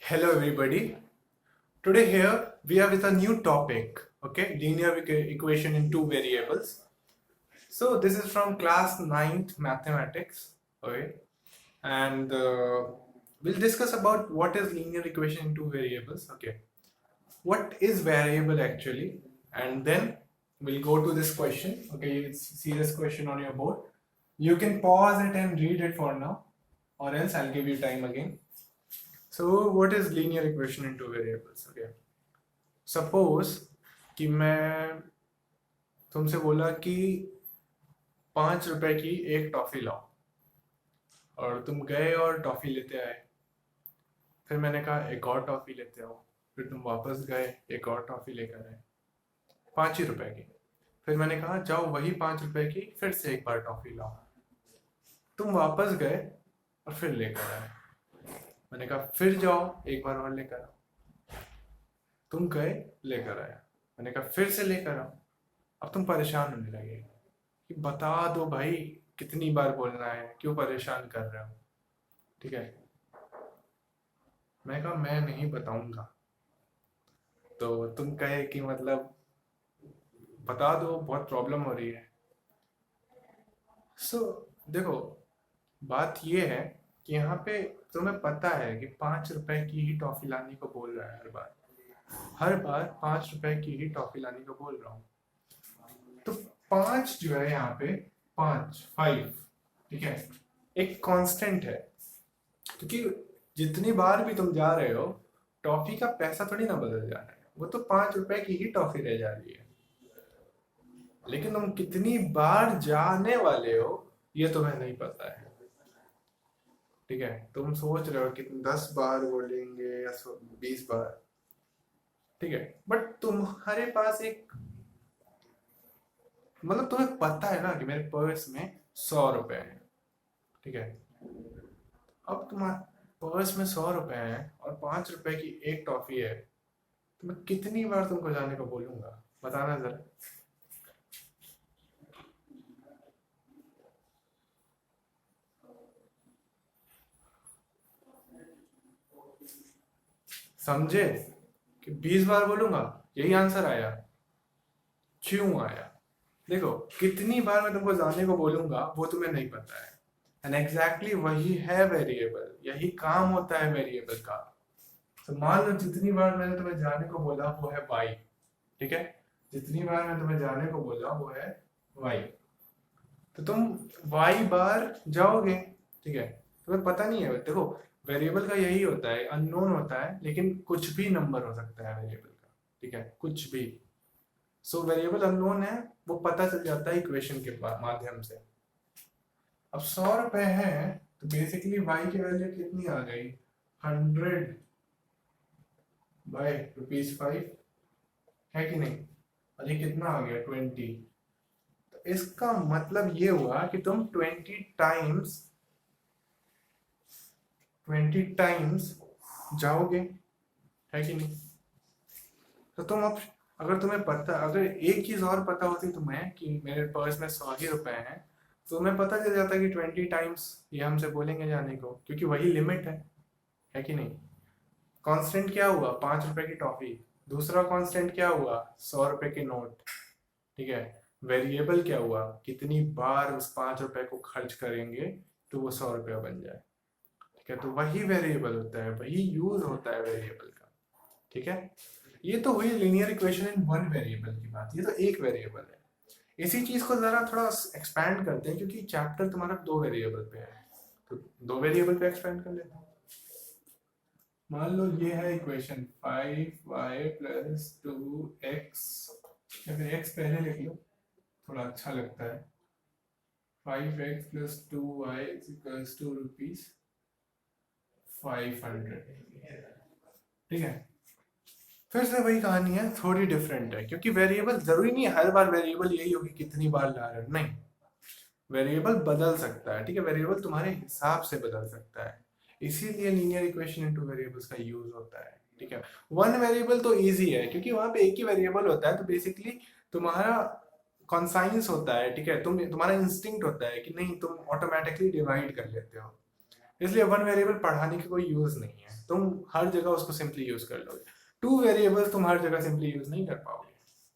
Hello everybody. Today here we are with a new topic, okay? Linear equation in two variables. So this is from class 9th mathematics, okay? And we'll discuss about what is linear equation in two variables, okay? What is variable actually? And then we'll go to this question, okay? You see this question on your board. You can pause it and read it for now, or else I'll give you time again. So what is linear equation in two variables? Okay. Suppose कि मैं तुमसे बोला कि 5 रुपए की एक toffee लाओ और तुम गए और टॉफी लेते आए। फिर मैंने कहा एक और टॉफी लेते आओ। फिर तुम वापस गए, एक और टॉफी लेकर आए, 5 ही रुपए की। फिर मैंने कहा जाओ वही 5 रुपए की फिर से एक बार टॉफी लाओ। तुम वापस गए और फिर लेकर आए। मैंने कहा फिर जाओ एक बार और लेकर आओ। तुम गए, लेकर आया। मैंने कहा फिर से लेकर आओ। अब तुम परेशान होने लगे कि बता दो भाई कितनी बार बोलना है, क्यों परेशान कर रहे हो। ठीक है, मैं कहा मैं नहीं बताऊंगा। तो तुम कहे कि मतलब बता दो, बहुत प्रॉब्लम हो रही है। सो देखो, बात ये है कि यहाँ पे तुम्हें पता है कि 5 रुपए की ही टॉफी लाने को बोल रहा है। हर बार 5 रुपए की ही टॉफी लाने को बोल रहा हूँ। तो 5 जो है यहाँ पे, 5, ठीक है, एक कांस्टेंट है। क्योंकि जितनी बार भी तुम जा रहे हो, टॉफी का पैसा थोड़ी ना बदल जा रहा है, वो तो 5 रुपए की ही टॉफी रह जा रही है। लेकिन तुम कितनी बार जाने वाले हो ये तुम्हें नहीं पता है। ठीक है, तुम सोच रहे हो कि तुम 10 बार बोलेंगे या 20 बार। ठीक है, बट तुम्हारे पास एक, मतलब तुम्हें पता है ना कि मेरे पर्स में 100 रुपए हैं। ठीक है, अब तुम्हारे पर्स में 100 रुपए हैं और 5 रुपए की एक टॉफी है, तो मैं कितनी बार तुमको जाने को बोलूंगा, बताना जरा। समझे कि 20 बार बोलूंगा, यही आंसर आया। क्यों आया? देखो, कितनी बार मैं तुमको जाने को बोलूंगा वो तुम्हें नहीं पता है। एंड एग्जैक्टली वही है वेरिएबल, यही काम होता है वेरिएबल का। तो मान लो जितनी बार मैंने तुम्हें जाने को बोला वो है y। ठीक है, जितनी बार मैं तुम्हें जाने को बोला वो है y। तो तुम y बार जाओगे। ठीक है, तुम्हें पता नहीं है। देखो, वेरिएबल का यही होता है, अननोन होता है, लेकिन कुछ भी नंबर हो सकता है वेरिएबल का। ठीक है, कुछ भी। सो वेरिएबल अननोन है, वो पता चल जाता है इक्वेशन के माध्यम से। अब 100 रुपए है, तो बेसिकली y की वैल्यू कितनी आ गई? 100/5 है कि नहीं? और ये कितना आ गया? 20। तो इसका मतलब ये हुआ कि तुम 20 टाइम्स जाओगे, है कि नहीं? तो तुम अब, अगर तुम्हें पता, अगर एक चीज और पता होती तुम्हें कि मेरे पर्स में 100 ही रुपए हैं, तो तुम्हें पता चल जाता कि 20 टाइम्स ये हमसे बोलेंगे जाने को, क्योंकि वही लिमिट है कि नहीं? कांस्टेंट क्या हुआ? 5 रुपए की टॉफी। दूसरा कांस्टेंट क्या हुआ? 100 रुपए के नोट। ठीक है, वेरिएबल क्या हुआ? कितनी बार उस 5 रुपए को खर्च करेंगे तो वो 100 रुपया बन जाए। ठीक है, तो वही वेरिएबल होता है, वही यूज होता है वेरिएबल का। ठीक है, ये तो हुई linear equation in one variable की बात। ये तो एक वेरिएबल है। इसी चीज को जरा थोड़ा एक्सपैंड करते हैं, क्योंकि चैप्टर तुम्हारा 2 वेरिएबल पे है, तो 2 वेरिएबल पे एक्सपैंड कर लेते हैं। मान लो ये है इक्वेशन 5y+2x, या फिर x पहले लिख लो, थोड़ा अच्छा लगता है। 5x+2y = rupees 500। ठीक है, फिर से वही कहानी है, थोड़ी डिफरेंट है, क्योंकि वेरिएबल जरूरी नहीं है हर बार वेरिएबल यही होगी कितनी बार ला रहे हो, नहीं। वेरिएबल बदल सकता है। ठीक है, वेरिएबल तुम्हारे हिसाब से बदल सकता है, इसीलिए लीनियर इक्वेशन इनटू वेरिएबल्स का यूज होता है। ठीक है, वन वेरिएबल तो इजी है, क्योंकि वहां पे एक ही वेरिएबल होता है, तो बेसिकली तुम्हारा कॉन्साइंस होता है। ठीक है, तुम्हारा इंस्टिंक्ट होता है कि नहीं, तुम ऑटोमेटिकली डिवाइड कर लेते हो। इसलिए वन वेरिएबल पढ़ाने की कोई यूज नहीं है, तुम हर जगह उसको सिंपली यूज कर लोगे। टू वेरिएबल तुम हर जगह सिंपली यूज नहीं कर पाओगे,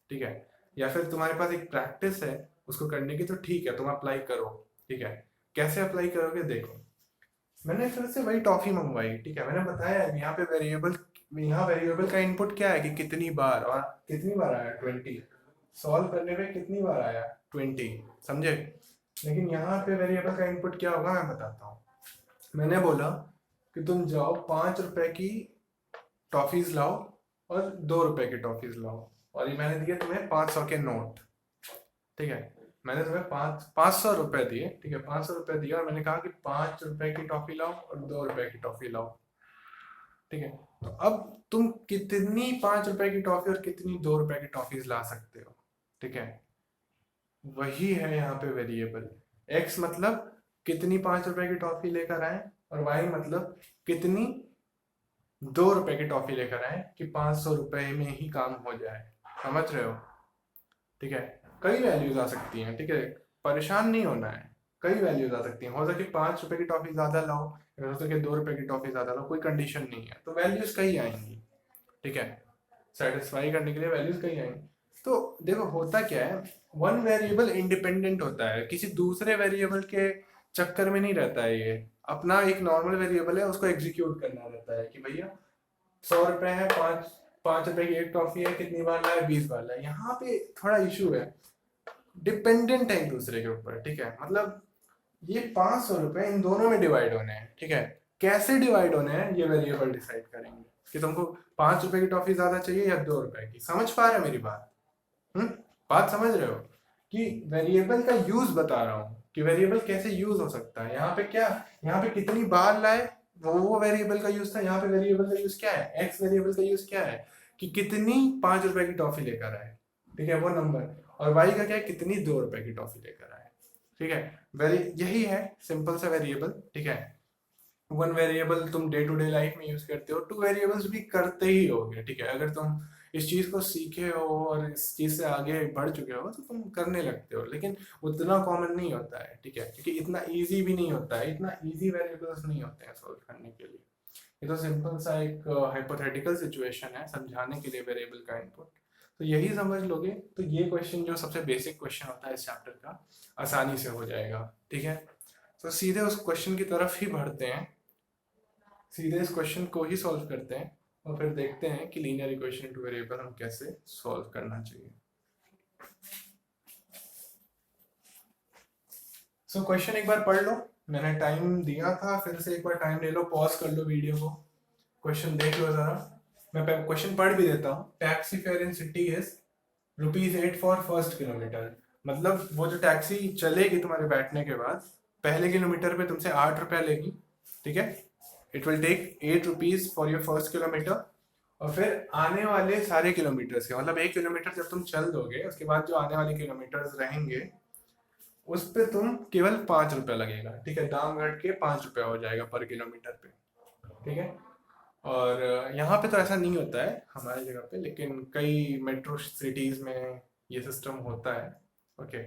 ठीक है। या फिर तुम्हारे पास एक प्रैक्टिस है उसको करने की, तो ठीक है तुम अप्लाई करो, ठीक है। कैसे अप्लाई करोगे देखो, मैंने फिर से वही टॉफी मंगवाई, ठीक है। मैंने बताया यहाँ पे वेरिएबल, यहाँ वेरिएबल का इनपुट क्या है कि कितनी बार, और कितनी बार आया 20, सॉल्व करने पे कितनी बार आया 20, समझे। लेकिन यहाँ पे वेरिएबल का इनपुट क्या होगा मैं बताता हूँ। मैंने बोला कि तुम जाओ 5 रुपए की टॉफीज लाओ और 2 रुपए की टॉफीज लाओ, और ये मैंने दिए तुम्हें 500 के नोट, ठीक है। मैंने तुम्हें 500 रुपए दिए, ठीक है, 500 रुपए दिया, और मैंने कहा कि 5 रुपए की टॉफी लाओ और 2 रुपए की टॉफी लाओ, ठीक है। तो अब तुम कितनी 5 रुपए की टॉफी और कितनी 2 रुपए की टॉफीज ला सकते हो, ठीक है। वही है यहाँ पे वेरिएबल। एक्स मतलब कितनी 5 रुपए की टॉफी लेकर आए, और वाई मतलब कितनी 2 रुपए की टॉफी लेकर आए कि 500 रुपए में ही काम हो जाए, समझ रहे हो, ठीक है। कई वैल्यूज आ सकती हैं, ठीक है, परेशान नहीं होना है। कई वैल्यूज आ सकती हैं, हो सके 5 रुपए की टॉफी ज्यादा लाओ, हो सके 2 रुपए की टॉफी ज्यादा लाओ, कोई कंडीशन नहीं है, तो वैल्यूज कई आएंगी, ठीक है। सेटिस्फाई करने के लिए वैल्यूज कई आएंगी। तो देखो होता क्या है, वन वेरिएबल इंडिपेंडेंट होता है, किसी दूसरे वेरिएबल के चक्कर में नहीं रहता है। ये अपना एक नॉर्मल वेरिएबल है, उसको एग्जीक्यूट करना रहता है कि भैया 100 रुपए है, 5 5 रुपए की एक टॉफी है, कितनी बार लाए, 20 बार लाए। यहाँ पे थोड़ा इशू है, डिपेंडेंट है एक दूसरे के ऊपर, ठीक है। मतलब ये 500 रुपए इन दोनों में डिवाइड होने हैं, ठीक है। कैसे डिवाइड होने हैं ये वेरिएबल डिसाइड करेंगे कि तुमको 5 रुपए की टॉफी ज्यादा चाहिए या 2 रुपए की। समझ पा रहे हो मेरी बात? हम्म, बात समझ रहे हो कि वेरिएबल का यूज बता रहा हूँ कि वेरिएबल कैसे यूज हो सकता है। यहाँ पे क्या, यहाँ पे कितनी बार लाए वो वेरिएबल का यूज था। यहाँ पे वेरिएबल का यूज क्या है, एक्स वेरिएबल का यूज क्या है कि कितनी 5 रुपए की टॉफी लेकर आए, ठीक है, वो नंबर। और वाई का क्या है, कितनी 2 रुपए की टॉफी लेकर आए, ठीक है। वेरी यही है सिंपल सा वेरिएबल, ठीक है। वन वेरिएबल तुम डे टू डे लाइफ में यूज करते हो, टू वेरिएबल्स भी करते ही होगे, ठीक है। अगर तुम इस चीज को सीखे हो और इस चीज से आगे बढ़ चुके हो तो तुम करने लगते हो, लेकिन उतना कॉमन नहीं होता है, ठीक है, क्योंकि इतना इजी भी नहीं होता है, इतना इजी वेरिएबल्स नहीं होते हैं सॉल्व करने के लिए। ये तो सिंपल सा एक हाइपोथेटिकल सिचुएशन है समझाने के लिए वेरिएबल का इनपुट। तो यही समझ लोगे तो ये क्वेश्चन जो सबसे बेसिक क्वेश्चन होता है इस चैप्टर का, आसानी से हो जाएगा, ठीक है। तो सीधे उस क्वेश्चन की तरफ ही बढ़ते हैं, सीधे इस क्वेश्चन को ही सॉल्व करते हैं, और फिर देखते हैं कि लीनियर इक्वेशन इनटू वेरिएबल हम कैसे सॉल्व करना चाहिए। सो क्वेश्चन एक बार पढ़ लो, मैंने टाइम दिया था, फिर से एक बार टाइम ले लो, पॉज कर लो वीडियो को, क्वेश्चन देख लो जरा। मैं क्वेश्चन पढ़ भी देता हूँ। Taxi fair in city is ₹8 for first kilometre. मतलब वो जो टैक्सी चलेगी तुम्हारे बैठने के बाद, पहले किलोमीटर पे तुमसे 8 रुपया लेगी, ठीक है। It will take ₹8 for your first kilometre. और फिर आने वाले सारे किलोमीटर्स के, मतलब 1 किलोमीटर जब तुम चल दोगे उसके बाद जो आने वाले किलोमीटर्स रहेंगे उस पे तुम केवल 5 रुपया लगेगा, ठीक है। दाम घट के 5 रुपया हो जाएगा पर किलोमीटर पे, ठीक है। और यहाँ पे तो ऐसा नहीं होता है हमारी जगह पे, लेकिन कई मेट्रो सिटीज में ये सिस्टम होता है, ओके,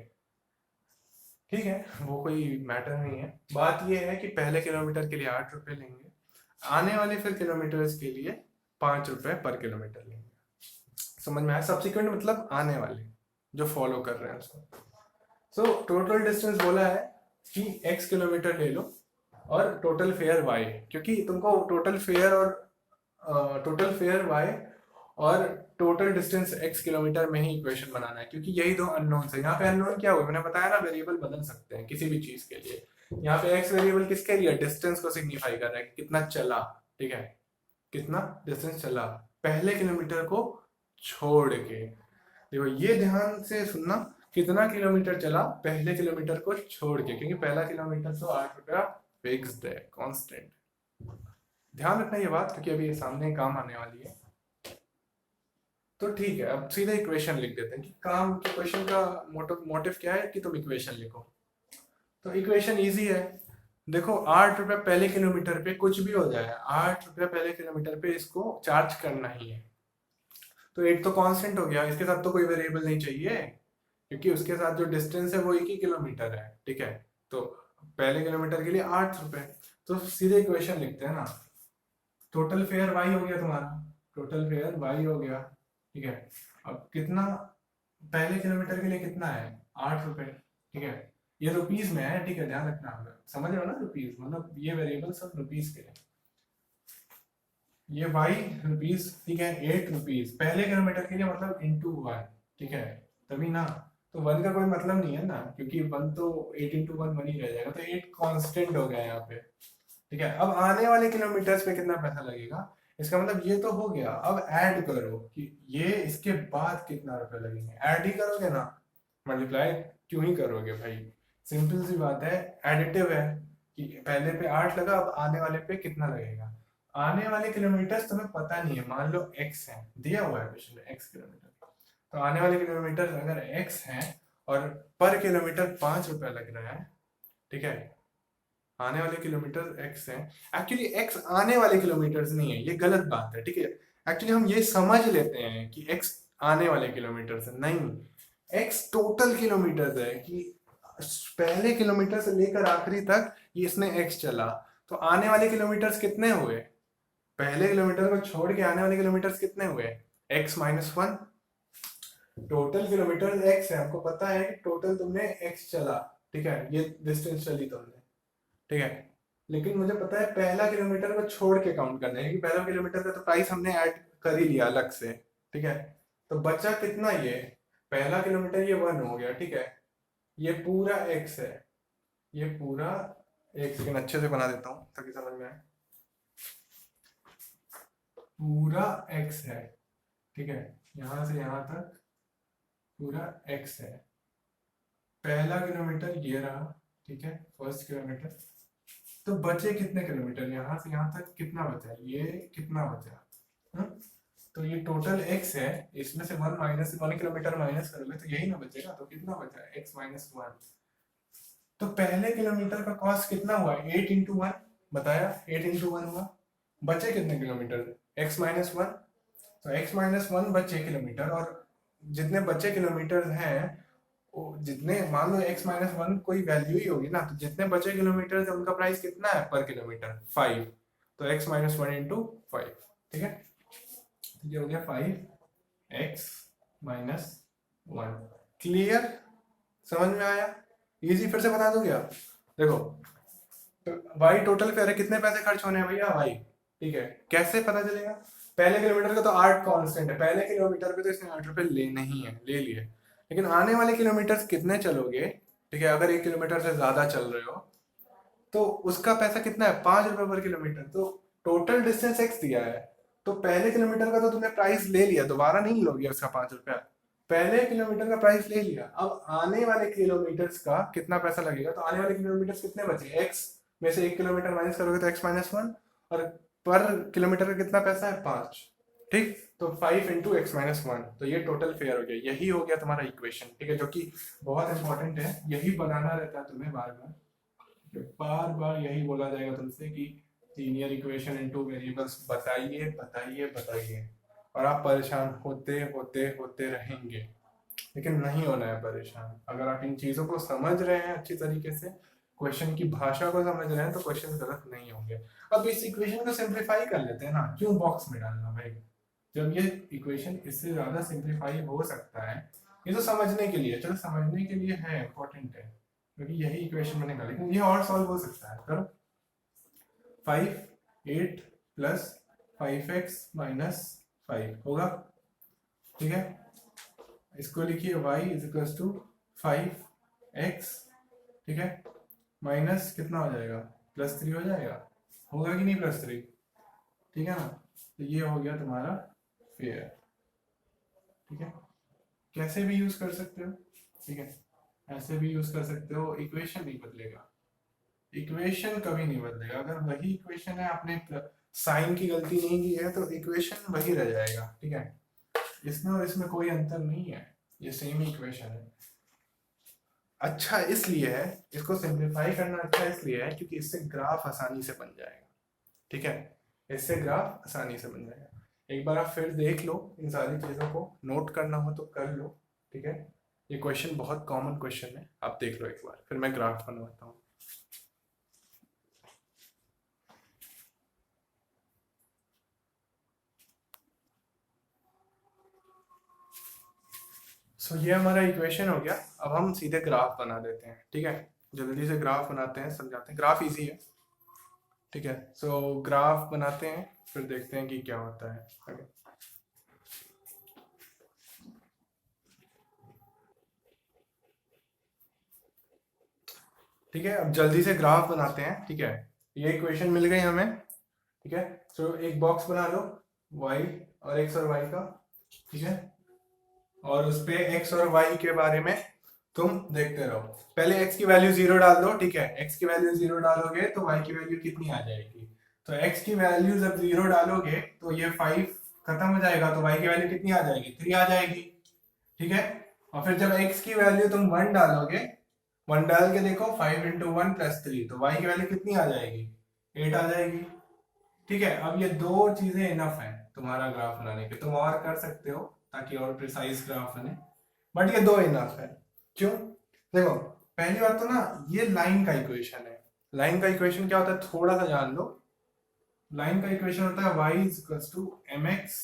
ठीक है। वो कोई मैटर नहीं है। बात ये है कि पहले किलोमीटर के लिए 8 रुपये लेंगे, आने वाले फिर किलोमीटर्स के लिए 5 रुपये पर किलोमीटर लेंगे। समझ में आया? सब्सिक्वेंट मतलब आने वाले जो फॉलो कर रहे हैं उसको। सो टोटल डिस्टेंस बोला है कि x किलोमीटर ले लो और टोटल फेयर y, क्योंकि तुमको टोटल फेयर y और टोटल डिस्टेंस x किलोमीटर में ही इक्वेशन बनाना है, क्योंकि यही दो अननोन है। यहाँ पे अननोन क्या हुआ, मैंने बताया ना, वेरिएबल बदल सकते हैं किसी भी चीज के लिए। यहाँ पे x वेरिएबल किसके लिए, डिस्टेंस को सिग्निफाई कर रहा है, कितना चला, ठीक है, कितना डिस्टेंस चला पहले किलोमीटर को छोड़ के। देखो ये ध्यान से सुनना, कितना किलोमीटर चला पहले किलोमीटर को छोड़ के, क्योंकि पहला किलोमीटर तो 8 रुपया फिक्स्ड है, कांस्टेंट। ध्यान रखना ये बात, क्योंकि अभी ये सामने काम आने वाली है। तो ठीक है, अब सीधे इक्वेशन लिख देते हैं कि काम के क्वेश्चन का मोटिव क्या है कि तुम इक्वेशन लिखो। तो इक्वेशन इजी है। देखो 8 रुपया पहले किलोमीटर पे, कुछ भी हो जाए, 8 रुपया पहले किलोमीटर पे इसको चार्ज करना ही है। तो 8 तो कांस्टेंट हो गया, इसके साथ तो कोई वेरिएबल नहीं चाहिए, क्योंकि उसके साथ जो डिस्टेंस है वो 1 ही किलोमीटर है, ठीक है। तो पहले किलोमीटर के लिए 8 रुपए, तो सीधे इक्वेशन लिखते हैं ना, टोटल फेयर वाई हो गया तुम्हारा, टोटल फेयर वाई हो गया, ठीक है। अब कितना, पहले किलोमीटर के लिए कितना है, 8 रुपए, ठीक है। ये रुपीज में है, ठीक है, ध्यान रखना, समझ रहे हो ना, रुपीज मतलब ये वेरिएबल सब रुपीज के लिए, ये वाई रुपीज, ठीक है, 8 रुपीज पहले किलोमीटर के लिए, मतलब इंटू 1, ठीक है, तभी ना। तो 1 का कोई मतलब नहीं है ना, क्योंकि 1 तो 8 इंटू 1 1 ही रह जाएगा, तो 8 कांस्टेंट हो गया यहाँ पे, ठीक है। अब आने वाले किलोमीटर्स पे कितना पैसा लगेगा, इसका मतलब ये तो हो गया। अब ऐड करो कि ये इसके बाद कितना रुपए लगेंगे, ऐड ही करोगे ना, मल्टीप्लाई क्यों ही करोगे भाई, सिंपल सी बात है, एडिटिव है कि पहले पे 8 लगा, अब आने वाले पे कितना लगेगा। आने वाले किलोमीटर्स तुम्हें पता नहीं है, मान लो x है, दिया हुआ है क्वेश्चन में x किलोमीटर, तो आने वाले किलोमीटर अगर x है और पर किलोमीटर 5 रुपया लग रहा है, ठीक है, आने वाले किलोमीटर x है, एक्चुअली x आने वाले किलोमीटर्स नहीं है, ये गलत बात है, ठीक है। एक्चुअली हम ये समझ लेते हैं कि x आने वाले किलोमीटर है, नहीं, x टोटल किलोमीटर है, कि पहले किलोमीटर से लेकर आखिरी तक ये इसने x चला, तो आने वाले किलोमीटर्स कितने हुए, पहले किलोमीटर को छोड़ के आने वाले किलोमीटर्स कितने हुए, x minus 1, total kilometre x है, हमको पता है कि टोटल तुमने x चला, ठीक है, ये डिस्टेंस चली तुमने, ठीक है। लेकिन मुझे पता है पहला किलोमीटर को छोड़ के काउंट करना है, क्योंकि पहला किलोमीटर का तो प्राइस हमने ऐड कर ही लिया अलग से, ठीक है। तो बचा कितना, ये पहला किलोमीटर ये 1 हो गया, ठीक है, ये पूरा x है, ये पूरा एक सेकंड अच्छे से बना देता हूँ ताकि समझ में आए, पूरा x है, ठीक है, यहां से यहां तक पूरा x है, पहला किलोमीटर ये रहा, ठीक है, फर्स्ट किलोमीटर। तो बचे कितने किलोमीटर, यहाँ से यहाँ तक कितना बचा, ये कितना बचा, तो ये टोटल x है, इसमें से 1 किलोमीटर माइनस करोगे तो यही ना बचेगा, तो कितना बचा, x माइनस 1। तो पहले किलोमीटर का कॉस्ट कितना हुआ, 8 इंटू 1 बताया, 8 इंटू 1 हुआ, बचे कितने किलोमीटर, x माइनस 1, तो x माइनस 1 बचे किलोमीटर, और जितने बचे किलोमीटर हैं, जितने, मान लो x माइनस 1 कोई वैल्यू ही होगी ना, तो जितने बचे किलोमीटर उनका प्राइस कितना है पर किलोमीटर, 5, तो x माइनस 1 इंटू 5, ठीक है, ये हो गया 5x माइनस 1। क्लियर, समझ में आया, इजी, फिर से बता दो क्या, देखो, तो y टोटल फेयर है, कितने पैसे खर्च होने हैं भैया y, ठीक है, कैसे पता चलेगा, पहले किलोमीटर का तो 8 कांस्टेंट है, पहले किलोमीटर पे तो इसने 8 रुपए लेने ही है, ले लिए, लेकिन आने वाले किलोमीटर कितने चलोगे, ठीक है, अगर 1 किलोमीटर से ज्यादा चल रहे हो तो उसका पैसा कितना है, 5 रुपए पर किलोमीटर, तो टोटल डिस्टेंस x दिया है, तो पहले किलोमीटर का तो तुमने प्राइस ले लिया, दोबारा नहीं लोगे उसका 5 रुपया, पहले किलोमीटर का प्राइस ले लिया, अब आने वाले किलोमीटर्स का कितना पैसा लगेगा, तो आने वाले किलोमीटर कितने बचे, x में से 1 किलोमीटर माइनस करोगे तो x माइनस 1, और पर किलोमीटर का कितना पैसा है, 5, ठीक, तो 5 इंटू एक्स माइनस 1, तो ये टोटल फेयर हो गया, यही हो गया तुम्हारा इक्वेशन, ठीक है, जो कि बहुत इंपॉर्टेंट है, यही बनाना रहता है तुम्हें बार बार, बार बार यही बोला जाएगा तुमसे कि linear equation in two variables बताइए बताइए बताइए, और आप परेशान होते होते होते रहेंगे, लेकिन नहीं होना है परेशान, अगर आप इन चीज़ों को समझ रहे हैं अच्छी तरीके से, क्वेश्चन की भाषा को समझ रहे हैं, तो क्वेश्चन गलत नहीं होंगे। अब इस इक्वेशन को सिंप्लीफाई कर लेते हैं ना, क्यों बॉक्स में डालना भाई, जब ये इक्वेशन इससे ज़्यादा सिंप्लीफाई हो सकता है, ये तो समझने के लिए, चलो समझने के लिए है, इंपॉर्टेंट है, क्योंकि यही इक्वेशन मैंने कहा, लेकिन ये और सॉल्व हो सकता है, करो, 8 प्लस 5x माइनस 5 होगा, ठीक है, इसको लिखिए y is equal to 5x, ठीक है, माइनस कितना हो जाएगा, +3 हो जाएगा, होगा कि नहीं +3, ठीक है ना, तो ये हो गया तुम्हारा फेयर, ठीक है, कैसे भी यूज कर सकते हो, ठीक है, ऐसे भी यूज कर सकते हो, इक्वेशन नहीं बदलेगा, इक्वेशन कभी नहीं बदलेगा, अगर वही इक्वेशन है, आपने साइन की गलती नहीं की है, तो इक्वेशन वही रह जाएगा, ठीक है, इसमें और इसमें कोई अंतर नहीं है, ये सेम ही इक्वेशन है। अच्छा इसलिए है, इसको सिंप्लीफाई करना अच्छा इसलिए है क्योंकि इससे ग्राफ आसानी से बन जाएगा, ठीक है, इससे ग्राफ आसानी से बन जाएगा, एक बार आप फिर देख लो, इन सारी चीज़ों को नोट करना हो तो कर लो, ठीक है, ये क्वेश्चन बहुत कॉमन क्वेश्चन है, आप देख लो एक बार, फिर मैं ग्राफ बनवाता हूँ। सो ये हमारा इक्वेशन हो गया। अब हम सीधे ग्राफ बना देते हैं, ठीक है। जल्दी से ग्राफ बनाते हैं, समझाते हैं। ग्राफ इजी है, ठीक है। सो ग्राफ बनाते हैं, फिर देखते हैं कि क्या होता है। ओके, ठीक है। अब जल्दी से ग्राफ बनाते हैं, ठीक है। ये इक्वेशन मिल गई हमें, ठीक है। सो एक बॉक्स बना लो y और x और y का, ठीक है। और उस पे x और y के बारे में तुम देखते रहो। पहले x की वैल्यू 0 डाल दो, ठीक है। x की वैल्यू 0 डालोगे तो y की वैल्यू कितनी आ जाएगी? तो x की वैल्यू जब 0 डालोगे तो ये 5 खत्म हो जाएगा, तो y की वैल्यू कितनी आ जाएगी? 3 आ जाएगी, ठीक है। और फिर जब x की वैल्यू तुम 1 डालोगे, 1 डाल के देखो, 5 इंटू 1 प्लस 3, तो y की वैल्यू कितनी आ जाएगी? 8 आ जाएगी, ठीक है। अब ये दो चीजें इनफ है तुम्हारा ग्राफ बनाने के। तुम और कर सकते हो ताकि और प्रिसाइज ग्राफ बने, बट ये दो इनफ है। क्यों? देखो, पहली बात तो ना, ये लाइन का इक्वेशन है। लाइन का इक्वेशन क्या होता है थोड़ा सा जान लो। लाइन का इक्वेशन होता है y is equal to mx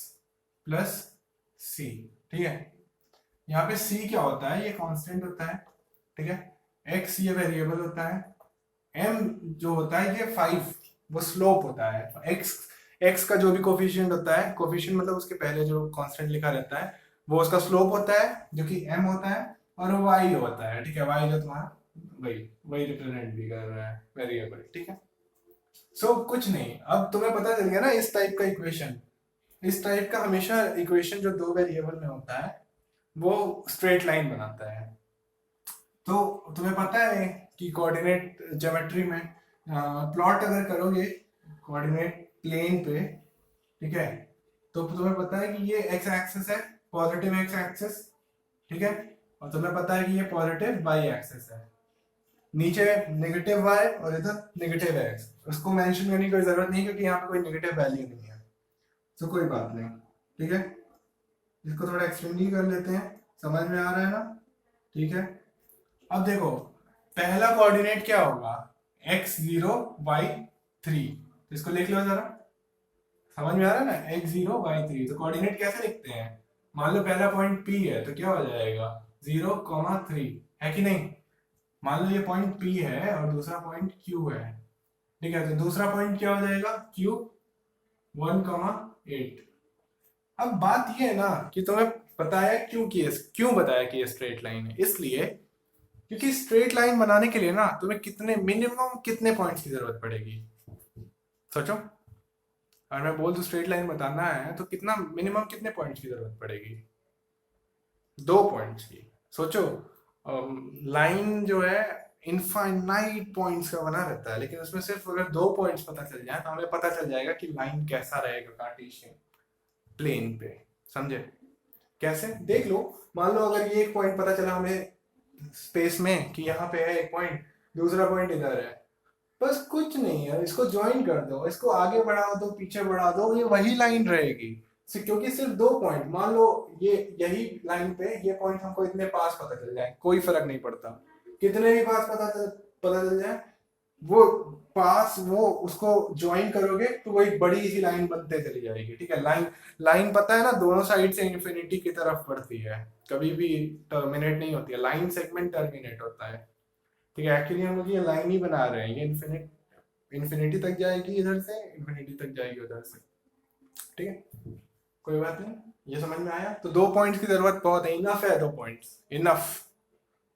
plus c, ठीक है। यहाँ पे c क्या होता है? ये कांस्टेंट होता है, ठीक है। x ये वेरिएबल होता है। m जो होता है ये 5, वो स्लोप होता है। x का जो भी कोफिशिएंट होता है, कोफिशिएंट मतलब उसके पहले जो कांस्टेंट लिखा रहता है, वो उसका स्लोप होता है जो कि m होता है। और y होता है, ठीक है। y जो तुम्हारा वही वही रिप्रेजेंट भी कर रहा है वेरिएबल, ठीक है। सो कुछ नहीं, अब तुम्हें पता चल गया ना इस टाइप का इक्वेशन। इस टाइप का हमेशा इक्वेशन जो दो वेरिएबल में होता है वो स्ट्रेट लाइन बनाता है। तो तुम्हें पता है कि कोऑर्डिनेट ज्योमेट्री में प्लॉट अगर करोगे कोऑर्डिनेट प्लेन पे, ठीक है, तो तुम्हें पता है कि ये एक्स एक्सिस है, पॉजिटिव एक्स एक्सिस, ठीक है। और तुम्हें पता है कि ये पॉजिटिव वाई एक्सिस है। नीचे नेगेटिव वाई और इधर नेगेटिव एक्स। उसको मेंशन करने की कोई जरूरत नहीं क्योंकि यहाँ पे कोई नेगेटिव वैल्यू नहीं है, तो कोई बात नहीं, ठीक है। इसको थोड़ा एक्सटेंड ही कर लेते हैं, समझ में आ रहा है ना? ठीक है। अब देखो, पहला कोऑर्डिनेट क्या होगा? x0 y3। तो इसको लिख लो जरा, समझ में आ रहा है ना? x0 y3। तो कोऑर्डिनेट कैसे लिखते हैं? मान लो पहला पॉइंट P है तो क्या हो जाएगा? 0,3, है कि नहीं? मान लो ये पॉइंट P है और दूसरा पॉइंट Q है, ठीक है। तो दूसरा पॉइंट क्या हो जाएगा? Q 1,8। अब बात ये है ना कि तुम्हें बताया क्यों बताया कि ये स्ट्रेट लाइन है? इसलिए क्योंकि स्ट्रेट लाइन बनाने के लिए ना तुम्हें कितने मिनिमम कितने पॉइंट्स की जरूरत पड़ेगी? सोचो, अगर मैं बोल दूं स्ट्रेट लाइन बताना है तो कितना मिनिमम कितने पॉइंट्स की जरूरत पड़ेगी? 2 पॉइंट्स की। सोचो, लाइन जो है इनफाइनाइट पॉइंट्स का बना रहता है, लेकिन उसमें सिर्फ अगर 2 पॉइंट्स पता चल जाए तो हमें पता चल जाएगा कि लाइन कैसा रहेगा कार्टेशियन प्लेन पे। समझे? कैसे? देख लो, मान लो अगर ये एक पॉइंट पता चला हमें स्पेस में कि यहाँ पे है एक पॉइंट, दूसरा पॉइंट इधर है, बस कुछ नहीं है, इसको ज्वाइन कर दो, इसको आगे बढ़ा दो, पीछे बढ़ा दो, ये वही लाइन रहेगी। क्योंकि सिर्फ 2 पॉइंट, मान लो ये यही लाइन पे ये पॉइंट हमको इतने पास पता चल जाए, कोई फर्क नहीं पड़ता कितने भी पास पता चल जाए, वो पास वो उसको ज्वाइन करोगे तो वो एक बड़ी सी लाइन बनते चली जाएगी, ठीक है। लाइन लाइन पता है ना, दोनों साइड से इन्फिनिटी की तरफ बढ़ती है, कभी भी टर्मिनेट नहीं होती है। लाइन सेगमेंट टर्मिनेट होता है, ठीक है। एक्चुअली हम लोग ये लाइन ही बना रहे हैं, ये इन्फिनिटी तक जाएगी इधर से, इन्फिनिटी तक जाएगी उधर से, ठीक है। कोई बात नहीं, ये समझ में आया? तो 2 पॉइंट्स की जरूरत बहुत है, इनफ है 2 पॉइंट्स, इनफ।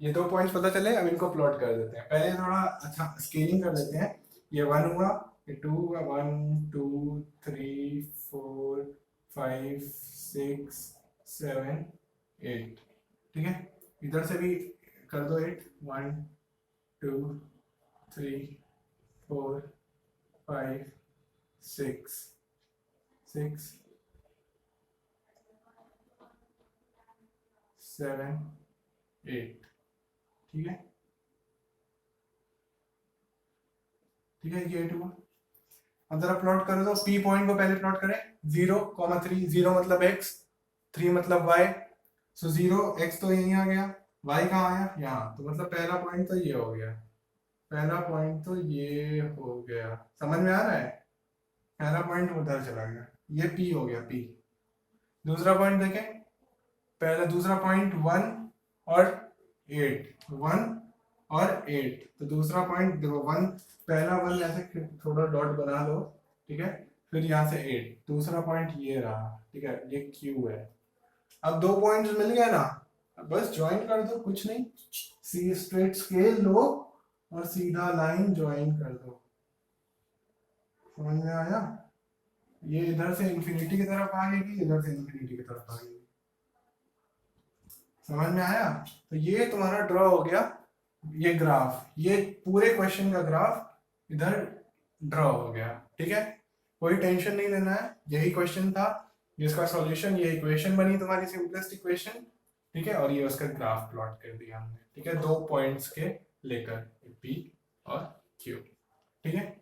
ये 2 पॉइंट्स पता चले, अब इनको प्लॉट कर देते हैं। पहले थोड़ा अच्छा स्केलिंग कर लेते हैं। ये 1 हुआ, ये 2 हुआ, 1 2 3 4 5 6 7 8, ठीक है। इधर से भी कर दो 8, 1 2 3 4 5 6 6 7 8, ठीक है। ठीक है, ये 8 हुआ। अब जरा प्लॉट करो तो पी पॉइंट को पहले प्लॉट करें। 0,3, 0 मतलब x, 3 मतलब y। सो 0 x तो यहीं आ गया, y कहाँ आया? यहाँ। तो मतलब पहला पॉइंट तो ये हो गया, पहला पॉइंट तो ये हो गया, समझ में आ रहा है? पहला पॉइंट उधर चला गया, ये p हो गया, p। दूसरा पॉइंट देखें, पहला दूसरा पॉइंट 1 और 8, 1 और 8, तो दूसरा पॉइंट देखो 1, पहला 1 ऐसे थोड़ा डॉट बना लो, ठीक है, फिर यहाँ से 8, दूसरा पॉइंट ये रहा, ठीक है, ये Q है। अब 2 पॉइंट्स मिल गए ना, अब बस ज्वाइन कर दो, कुछ नहीं, सी स्ट्रेट स्केल लो और सीधा लाइन ज्वाइन कर दो। समझ में आया? ये इधर से इंफिनिटी की तरफ आएगी, इधर से इंफिनिटी की तरफ आएगी। समझ में आया? तो ये तुम्हारा ड्रॉ हो गया, ये ग्राफ, ये पूरे क्वेश्चन का ग्राफ इधर ड्रॉ हो गया, ठीक है। कोई टेंशन नहीं लेना है, यही क्वेश्चन था, जिसका सॉल्यूशन ये इक्वेशन बनी तुम्हारी सिंपलेस्ट इक्वेशन, ठीक है, और ये उसका ग्राफ प्लॉट कर दिया हमने, ठीक है, 2 पॉइंट्स के लेकर P और Q, ठीक है।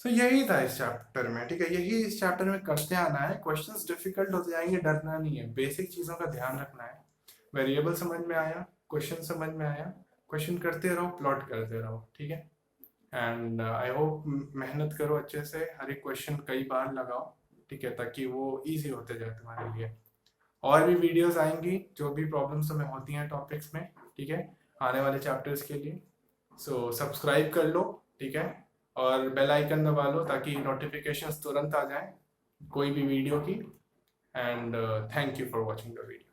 सो यही था इस चैप्टर में, ठीक है, यही इस चैप्टर में करते आना है। क्वेश्चंस डिफिकल्ट होते जाएंगे, डरना नहीं है, बेसिक चीजों का ध्यान रखना है। वेरिएबल समझ में आया, क्वेश्चन समझ में आया, क्वेश्चन करते रहो, प्लॉट करते रहो, ठीक है। एंड आई होप मेहनत करो अच्छे से, हर एक क्वेश्चन कई बार लगाओ, ठीक है, ताकि वो इजी होते जाए तुम्हारे लिए। और भी वीडियोस आएंगी जो भी प्रॉब्लम्स तुम्हें होती हैं टॉपिक्स में, ठीक है, आने वाले चैप्टर्स के लिए। सो सब्सक्राइब कर लो, ठीक है, और बेल आइकन दबा लो ताकि नोटिफिकेशंस तुरंत आ जाएं कोई भी वीडियो की। And thank you for watching the video.